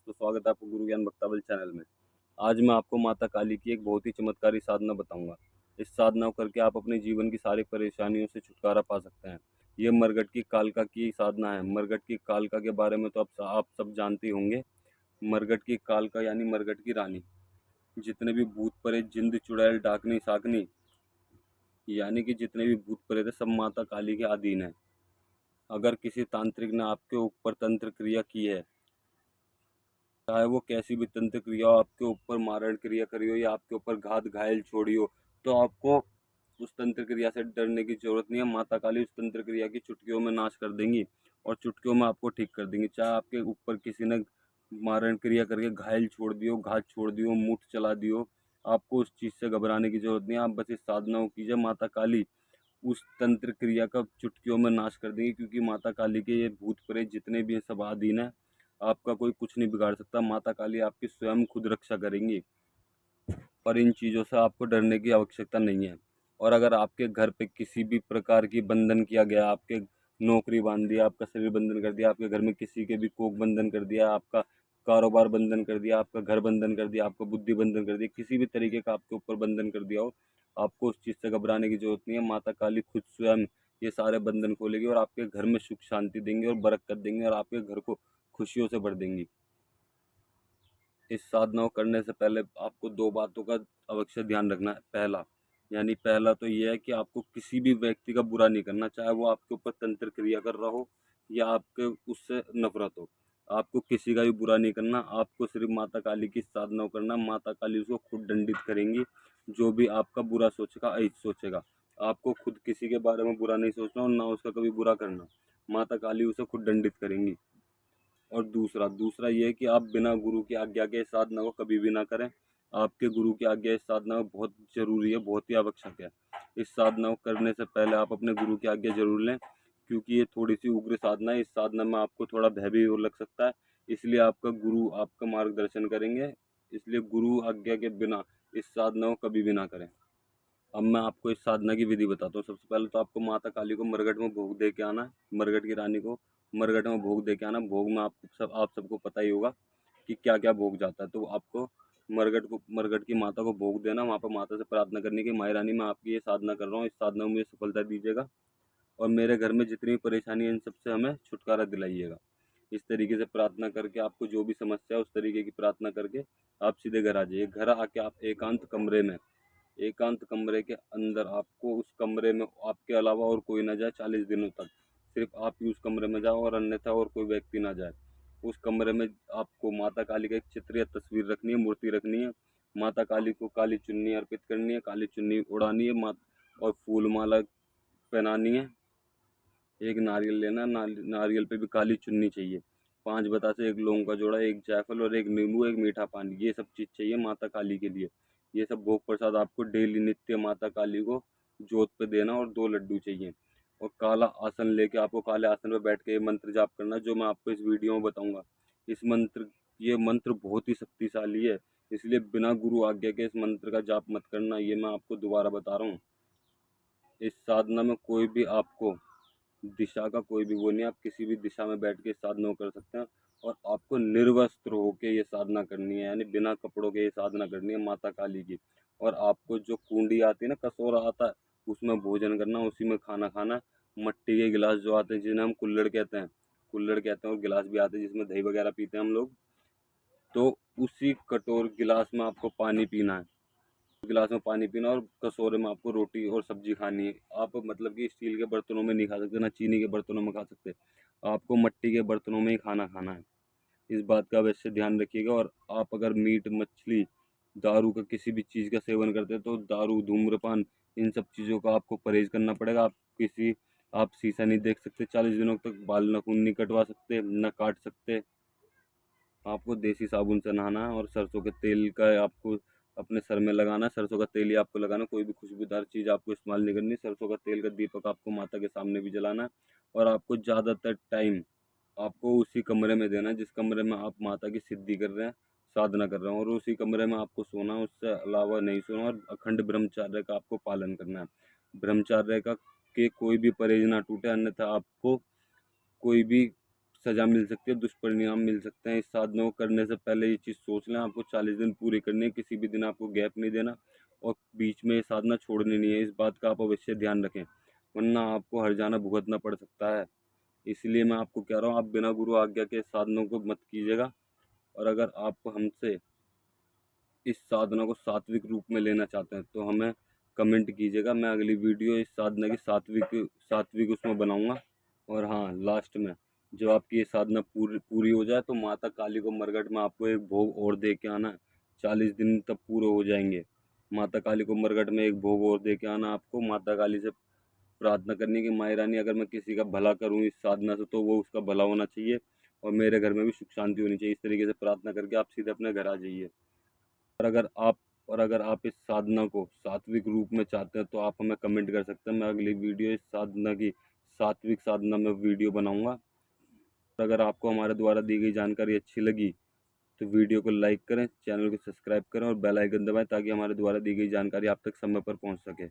दोस्तों, स्वागत है आपको गुरु ज्ञान भक्तावल चैनल में। आज मैं आपको माता काली की एक बहुत ही चमत्कारी साधना बताऊंगा। इस साधना को करके आप अपने जीवन की सारी परेशानियों से छुटकारा पा सकते हैं। ये मरगट की कालका की साधना है। मरगट की कालका के बारे में तो आप सब जानते ही होंगे। मरगट की कालका यानी मरगट की रानी। जितने भी भूत प्रेत, जिंद, चुड़ैल, डाकनी, साकनी यानी कि जितने भी भूत प्रेत है, सब माता काली के अधीन है। अगर किसी तांत्रिक ने आपके ऊपर तंत्र क्रिया की है, चाहे वो कैसी भी तंत्र क्रिया हो, आपके ऊपर मारण क्रिया करी हो या आपके ऊपर घात घायल छोड़ी हो, तो आपको उस तंत्र क्रिया से डरने की जरूरत नहीं है। माता काली उस तंत्र क्रिया की चुटकियों में नाश कर देंगी और चुटकियों में आपको ठीक कर देंगी। चाहे आपके ऊपर किसी ने मारण क्रिया करके घायल छोड़ दियो, घात छोड़ दियो, मुठ चला दियो, आपको उस चीज से घबराने की जरूरत नहीं है। आप बस इस साधना को कीजिए, माता काली उस तंत्र क्रिया का चुटकियों में नाश कर देंगी। क्योंकि माता काली के ये भूत प्रेत जितने भी हैं, सब अधीन है। आपका कोई कुछ नहीं बिगाड़ सकता। माता काली आपकी स्वयं खुद रक्षा करेंगी और इन चीज़ों से आपको डरने की आवश्यकता नहीं है। और अगर आपके घर पे किसी भी प्रकार की बंधन किया गया, आपके नौकरी बांध दिया, आपका शरीर बंधन कर दिया, आपके घर में किसी के भी कोख बंधन कर दिया, आपका कारोबार बंधन कर दिया, आपका घर बंधन कर दिया, आपका बुद्धि बंधन कर दिया, किसी भी तरीके का आपके ऊपर बंधन कर दिया हो, आपको उस चीज़ से घबराने की जरूरत नहीं है। माता काली खुद स्वयं ये सारे बंधन खोलेगी और आपके घर में सुख शांति देंगे और बरकत देंगे और आपके घर को खुशियों से भर देंगी। इस साधना को करने से पहले आपको दो बातों का अवश्य ध्यान रखना है। पहला तो यह है कि आपको किसी भी व्यक्ति का बुरा नहीं करना, चाहे वो आपके ऊपर तंत्र क्रिया कर रहा हो या आपके उससे नफरत हो। आपको किसी का भी बुरा नहीं करना। आपको सिर्फ माता काली की साधना करना। माता काली उसको खुद दंडित करेंगी। जो भी आपका बुरा सोचेगा, अहित सोचेगा, आपको खुद किसी के बारे में बुरा नहीं सोचना और ना उसका कभी बुरा करना। माता काली उसे खुद दंडित करेंगी। और दूसरा दूसरा ये है कि आप बिना गुरु की आज्ञा के इस साधना को कभी भी ना करें। आपके गुरु की आज्ञा इस साधना में बहुत जरूरी है, बहुत ही आवश्यक है। इस साधना को करने से पहले आप अपने गुरु की आज्ञा जरूर लें, क्योंकि ये थोड़ी सी उग्र साधना है। इस साधना में आपको थोड़ा भय भी और लग सकता है, इसलिए आपका गुरु आपका मार्गदर्शन करेंगे। इसलिए गुरु आज्ञा के बिना इस साधना को कभी भी ना करें। अब मैं आपको इस साधना की विधि बताता हूँ। सबसे पहले तो आपको माता काली को मरगट में भोग दे के आना है। मरगट की रानी को मरगट में भोग दे के आना। भोग में आप सबको पता ही होगा कि क्या क्या भोग जाता है। तो आपको मरगट की माता को भोग देना, वहाँ पर माता से प्रार्थना करनी कि माई रानी, मैं आपकी ये साधना कर रहा हूँ, इस साधना में मुझे सफलता दीजिएगा और मेरे घर में जितनी भी परेशानी है इन सबसे हमें छुटकारा दिलाइएगा। इस तरीके से प्रार्थना करके आपको जो भी समस्या है उस तरीके की प्रार्थना करके आप सीधे घर आ जाइए। घर आके आप एकांत कमरे के अंदर, आपको उस कमरे में आपके अलावा और कोई ना जाए 40 दिनों तक। सिर्फ आप ही उस कमरे में जाओ और अन्यथा और कोई व्यक्ति ना जाए। उस कमरे में आपको माता काली का एक चित्र या तस्वीर रखनी है, मूर्ति रखनी है। माता काली को काली चुन्नी अर्पित करनी है, काली चुन्नी उड़ानी है और फूल माला पहनानी है। एक नारियल लेना, नारियल पे भी काली चुन्नी चाहिए। 5 बतासे, एक लौंग का जोड़ा, एक जायफल और एक नींबू, एक मीठा पानी, ये सब चीज़ चाहिए माता काली के लिए। ये सब भोग प्रसाद आपको डेली नित्य माता काली को जोत पे देना और 2 लड्डू चाहिए। और काला आसन लेके आपको काले आसन पे बैठ के ये मंत्र जाप करना, जो मैं आपको इस वीडियो में बताऊंगा। ये मंत्र बहुत ही शक्तिशाली है, इसलिए बिना गुरु आज्ञा के इस मंत्र का जाप मत करना। ये मैं आपको दोबारा बता रहा हूँ। इस साधना में कोई भी आपको दिशा का कोई भी वो नहीं, आप किसी भी दिशा में बैठ के इस साधना को कर सकते हैं। और आपको निर्वस्त्र होके ये साधना करनी है, यानी बिना कपड़ों के ये साधना करनी है माता काली की। और आपको जो कुंडी आती है ना, कसोरा आता है, उसमें भोजन करना, उसी में खाना खाना। मट्टी के गिलास जो आते हैं, जिन्हें हम कुल्हड़ कहते हैं, और गिलास भी आते हैं जिसमें दही वगैरह पीते हैं हम लोग। तो उसी कटोर गिलास में आपको पानी पीना है। गिलास में पानी पीना और कटोरे में आपको रोटी और सब्जी खानी है। आप मतलब कि स्टील के बर्तनों में नहीं खा सकते, ना चीनी के बर्तनों में खा सकते। आपको मिट्टी के बर्तनों में ही खाना खाना है। इस बात का अवश्य ध्यान रखिएगा। और आप अगर मीट, मछली, दारू का किसी भी चीज़ का सेवन करते हैं, तो दारू, धूम्रपान, इन सब चीज़ों का आपको परहेज करना पड़ेगा। आप शीशा नहीं देख सकते 40 दिनों तक। बाल नाखून नहीं कटवा सकते, न काट सकते। आपको देसी साबुन से नहाना है और सरसों के तेल का आपको अपने सर में लगाना है। सरसों का तेल ही आपको लगाना, कोई भी खुशबूदार चीज़ आपको इस्तेमाल नहीं करनी। सरसों का तेल का दीपक आपको माता के सामने भी जलाना है। और आपको ज़्यादातर टाइम आपको उसी कमरे में देना है जिस कमरे में आप माता की सिद्धि कर रहे हैं, साधना कर रहे हैं, और उसी कमरे में आपको सोना, उससे अलावा नहीं सोना। और अखंड ब्रह्मचार्य का आपको पालन करना है। ब्रह्मचार्य का के कोई भी परहेज ना टूटे, अन्यथा आपको कोई भी सज़ा मिल सकती है, दुष्परिणाम मिल सकते हैं। इस साधना को करने से पहले ये चीज़ सोच लें, आपको 40 दिन पूरे करने हैं, किसी भी दिन आपको गैप नहीं देना और बीच में ये साधना छोड़नी नहीं है। इस बात का आप अवश्य ध्यान रखें, वरना आपको हर्जाना भुगतना पड़ सकता है। इसलिए मैं आपको कह रहा हूँ, आप बिना गुरु आज्ञा के साधनों को मत कीजिएगा। और अगर आप हमसे इस साधना को सात्विक रूप में लेना चाहते हैं तो हमें कमेंट कीजिएगा। मैं अगली वीडियो इस साधना की सात्विक उसमें बनाऊंगा। और हाँ, लास्ट में जब आपकी ये साधना पूरी पूरी हो जाए तो माता काली को मरघट में आपको एक भोग और दे के आना है। 40 दिन तब पूरे हो जाएंगे। माता काली को मरघट में एक भोग और दे के आना। आपको माता काली से प्रार्थना करनी कि माई रानी, अगर मैं किसी का भला करूं इस साधना से तो वो उसका भला होना चाहिए और मेरे घर में भी सुख शांति होनी चाहिए। इस तरीके से प्रार्थना करके आप सीधे अपने घर आ जाइए। और अगर आप इस साधना को सात्विक रूप में चाहते हैं तो आप हमें कमेंट कर सकते हैं। मैं अगली वीडियो इस साधना की सात्विक साधना में वीडियो बनाऊंगा। और अगर आपको हमारे द्वारा दी गई जानकारी अच्छी लगी तो वीडियो को लाइक करें, चैनल को सब्सक्राइब करें और बेल आइकन दबाएं ताकि हमारे द्वारा दी गई जानकारी आप तक समय पर पहुंच सके।